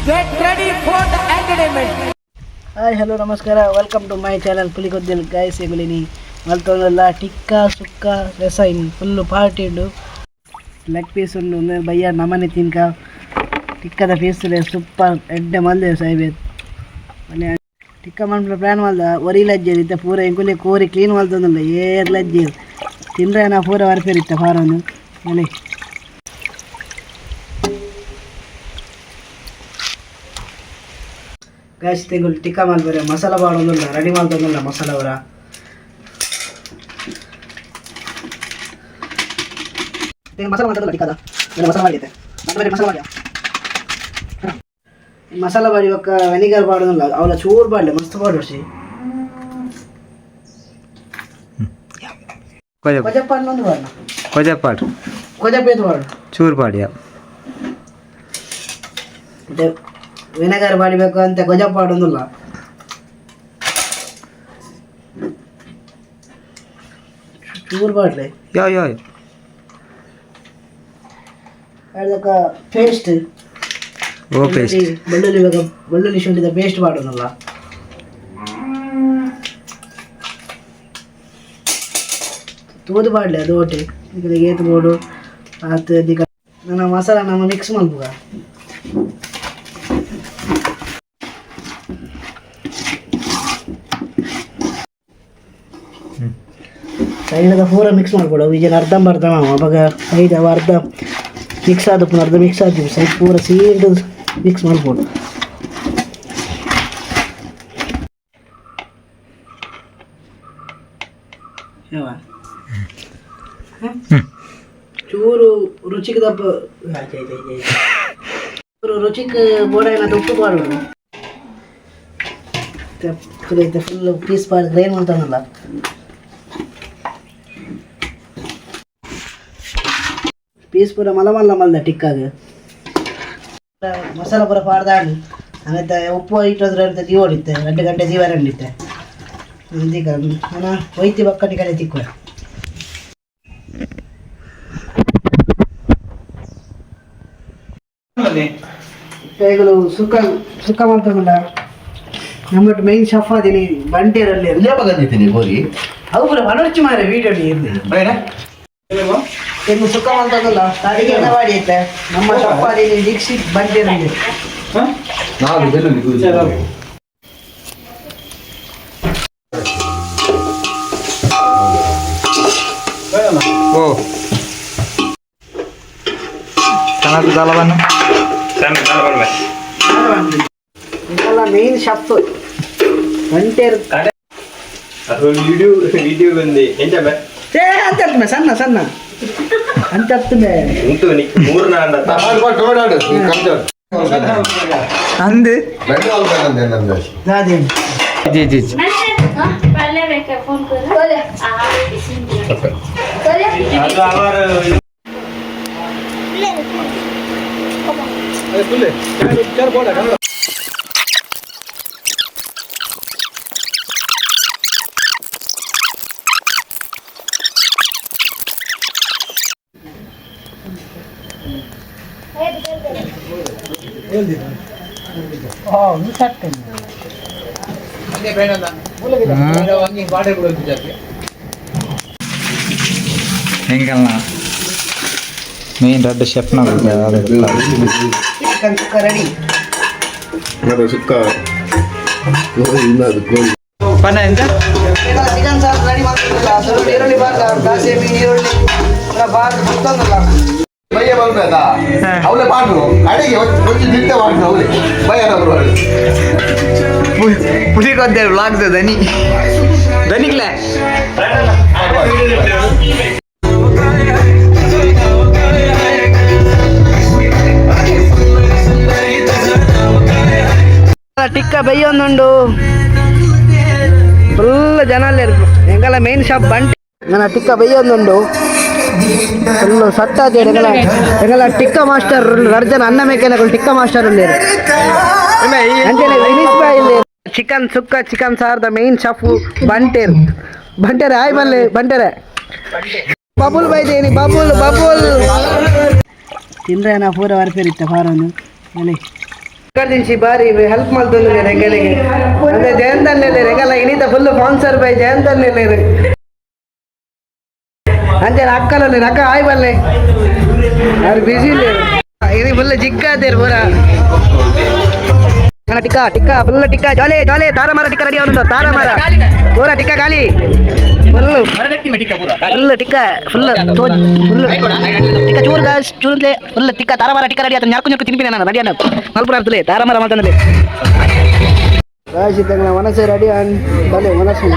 Get ready for the entertainment. Hi hello ನಮಸ್ಕಾರ, welcome to my channel ಪುಲಿಗೊದ್ದಿಲ್ guys ಎಗುಲಿನಿ ಮಲ್ತೊಂದಲ್ಲ ಟಿಕ್ಕ ಸುಕ್ಕ ರೆಸೈನ್ ಫುಲ್ಲು ಪಾರ್ಟಿ ಉಂಡು ಲೆಗ್ ಪೀಸ್ ಉಂಡು ಬಯ್ಯ ನಮನೆ ತಿನ್ಕ ಟಿಕ್ಕದ ಪೀಸ್ಲೆ ಸೂಪರ್ ಎಡ್ಡೆ ಮಲ್ದೆ ಸಾಯ್ಬೇಕು ಮನೆ ಟಿಕ್ಕ ಮನ್ಪುಲ ಪ್ಲ್ಯಾನ್ ಮಲ್ದ ಒರಿ ಲಜ್ಜೆ ಇತ್ತೆ ಪೂರ ಎಂಕುಲೆ ಕೋರಿ ಕ್ಲೀನ್ ಮಲ್ತೊಂದಲ್ಲ ಏರ್ ಲಜ್ಜೆ ತಿಂದ್ರೆ ನಾ ಪೂರ ವರ್ಪೇರಿತ್ತೆ ಫಾರೊಂದು ಮನೆ ಗಾಯ್ಸ್ ತೆಂಗುಲ್ ಟಿಕ್ಕ ಮಲ್ಪರೆ ಮಸಾಲ ಬಾಡೊಂದುಲ್ಲ ರೆಡಿ ಮಲ್ತೊಂದುಲ್ಲ ಮಸಾಲ ಅವರ ಮಸಾಲ ಮಾಡ್ತದಲ್ಲ ಟಿಕ್ಕದ ಮಸಾಲ ಮಾಡಿದೆ ಮತ್ತೆ ಮಸಾಲ ಮಾಡಿ ಮಸಾಲ ಬಾಡಿ ಒಕ್ಕ ವೆನಿಗರ್ ಬಾಡೋದಿಲ್ಲ ಅವಳ ಚೂರು ಬಾಡಲೆ ಮಸ್ತ್ ಬಾಡೋಸಿ ಕೊಜಪ್ಪ ಅನ್ನೊಂದು ಬಾಡ ಕೊಜಪ್ಪೇದು ಬಾಡು ಚೂರು ಬಾಡಿಯ ವಿನೆಗರ್ ಬಾಡಿಬೇಕು ಅಂತ ಗೊಜಪ್ಪ ಆಡೋದಿಲ್ಲ ಚೂರು ಬಾಡ್ಲೆ ಯಾವ ಅದಕ್ಕೆ ಪೇಸ್ಟ್ ಬೆಳ್ಳುಳ್ಳಿ ಬೇಕು ಬೆಳ್ಳುಳ್ಳಿ ಶುಂಠಿದ ಪೇಸ್ಟ್ ಮಾಡೋದಲ್ಲ ತೂದು ಬಾಡ್ಲೆ ಅದು ಒಟ್ಟು ಈಗ ಏತು ಬೋಡು ಆತು ಅದಕ್ಕೆ ನನ್ನ ಮಸಾಲ ನಮ್ಮ ಮಿಕ್ಸ್ ಮಲ್ಪುಗ ಸೈಡದ ಪೂರ ಮಿಕ್ಸ್ ಮಾಡ್ಕೊಡು ಈಜನ ಅರ್ಧ ಅವಾಗ ಸೈಡ್ ಅವ ಅರ್ಧ ಮಿಕ್ಸ್ ಆದ ಪುನಃ ಅರ್ಧ ಮಿಕ್ಸ್ ಆಗ್ತೀವಿ ಸೈಡ್ ಪೂರ ಸೀಡ್ ಮಿಕ್ಸ್ ಮಾಡ್ಬೋದು ಚೂರು ರುಚಿಗೆ ದಪ್ಪ ಚೂರು ರುಚಿಗೆ ಬೋಡಾಯಿನ ಉಪ್ಪು ಮಾಡೋದು ಫುಲ್ ಪೀಸ್ ಮಾಡಿ ಗ್ರೈಂಡ್ ಮಾಡ್ತಾನಲ್ಲ ಪೀಸ್ ಪೂರ ಮಲ್ದ ಟಿಕ್ಕಾಗ ಮಸಾಲ ಪೂರ ಪಾಡ್ದಾಡಿ ಆಮೇಲೆ ಉಪ್ಪು ಇಟ್ಟೋದ್ರೆ ಅಂತ ಜೀವ ಹೊಡಿತ್ತೆ 2 ಗಂಟೆ ಜೀವ ರಂಡಿತ್ತೆ ಅದೀಗ ನಾನು ಒಯ್ತಿ ಬಕ್ಕಟಿ ಕಡೆ ತಿಕ್ಕ ಕೈಗಳು ಸುಕ್ಕ ಮಾಡ್ತಂಗಲ್ಲ ನಮ್ಮಟ್ಟು ಮೈನ್ ಶಫ್ ಅದೀನಿ ಬಂಟೇರಲ್ಲಿ ಅವು ಪೂರ ಮನೋರ್ಚಿ ಮಾರೆ ವಿಡಿಯೋ ಇನ್ನು ಸುಕ್ಕ ಮಾಡ್ತದಲ್ಲ ತಾಡಿಗೆ ಎಣ್ಣೆ ಐತೆ ನಮ್ಮ ಶಪ್ಪಾಡಿ ದೀಕ್ಷಿ ಬಂಟೇರಲ್ಲಿ ಓ ಚೆನ್ನಾಗಿ ದಾಲವನ್ನು ಇದೆಲ್ಲ ಮೇನ್ ಶಫ್ ಬಂಟೇರು ವಿಡಿಯೋ ಬಂದು ಎಂತ ಅಂತ ಸಣ್ಣ ಸಣ್ಣ ಅಂತ ಉಂಟು ಮೂರು ಅಂದು ಜಿ ಜಿ ಹೆಂಗಲ್ಲ ಮೇನ್ ರೆಡ್ ಶೆಫ್ನ ರೆಡಿ ಸುಕ್ಕ ಪನ ಎಂತ ಚಿಕನ್ ಸಾಸ್ ರೆಡಿ ಮಾಡ್ತಿಲ್ಲ ಸ್ವಲ್ಪ ಈರುಳ್ಳಿ ಸಾಸಿವೆ ಈರುಳ್ಳಿ ಬಾರ್ದು ಸುತ್ತಂದಲ್ಲ ಭಯ ಬರ್ಬೇಕಾ ಅವಳೆ ಪಾಡು ಅಡಿಗೆ ಒಂದು ನಿಂತೆ ಮಾಡ್ದು ಅವಳೆ ಭಯ ಪುಲಿ ಕೊಂತೆ ಬ್ಲಾಗ್ದ ದನಿಗ್ಲೆ ಟಿಕ್ಕ ಬೆಯ್ಯೊಂದುಂಡು ಫುಲ್ ಜನ ಅಲ್ಲೇ ಎಂಗಲ್ಲ ಮೇನ್ ಶಾಪ್ ಬಂಟಿ ನನ್ನ ಟಿಕ್ಕ ಬೆಯ್ಯೊಂದುಂಡು ಫುಲ್ಲು ಸಟ್ಟಾದ ಎಂಗಲ್ಲ ಟಿಕ್ಕ ಮಾಸ್ಟರ್ ರರ್ಜನ ಅನ್ನ ಮೇಕೆನಗಳು ಟಿಕ್ಕ ಮಾಸ್ಟರ್ ಇಲ್ಲಿ ಚಿಕನ್ ಸುಕ್ಕ ಚಿಕನ್ ಸಾರ್ದ ಮೇನ್ ಶಾಫು ಬಂಟೇರೆ ಆಯ್ ಬಲ್ಲೆ ಬಂಟೇರೆ ಬಬುಲ್ ಬೈದೇನಿ ಬಬುಲ್ ತಿಂದ್ರೆ ನಾ ಪೂರ ವರ್ಪೇರಿತ್ತೆ ಫಾರೊಂದು ಹೇಳಿ ದಿನಸಿ ಬಾರಿ ಹೆಲ್ಪ್ ಮಾಡ್ತಂದ್ರೆ ರೆಂಗಲಿಗೆ ಅಂದ್ರೆ ಜಯಂತನ್ನೇ ರೆಂಗಲ್ಲ ಇನ್ನಿತ ಫುಲ್ ಸ್ಪಾನ್ಸರ್ ಬೈ ಜಯಂತನ್ನೇ ಅಂತೆ ಅಕ್ಕಲಲ್ಲಿ ರಕ್ಕ ಆಯ್ ಬಲ್ಲೆ ಅವ್ರು ಬಿಸಿ ಇಲ್ಲ ಇದು ಫುಲ್ ಜಿಕ್ಕಾದೇರು ಪೂರ ಟಿಕ್ಕಾ ಟಿಕ್ಕಾ ಫುಲ್ ಟಿಕ್ಕಾ ಜಾಲೆ ಜಾಲೆ ತಾರಮಾರ ಟಿಕ್ಕ ರೆಡಿ ಅವನು ತಾರಮಾರ ಪೂರ ಟಿಕ್ಕ ಖಾಲಿ full tikka full full tikka ಚೂರು ಗಾಸ್ ಚೂರುಂದ್ಲೆ ಫುಲ್ ಟಿಕ್ಕ ತಾರಮಾರ ಟಿಕ್ಕ ರೆಡಿ ಆತ ನ್ಯಾಕು ನ್ಯಾಕು ತಿನ್ಪಿನ ನಾನು ರೆಡಿ ಅನ್ನ ಮಲ್ಪುರ ಆಗ್ತದೆ ತಾರಮಾರ ಮಾಡ್ತಾನಲ್ಲಿ ಗಾಸ್ ಇದ್ದಂಗೆ ಮನಸ್ಸೆ ರೆಡಿ ಅಂತಲೇ ಮನಸ್ಸು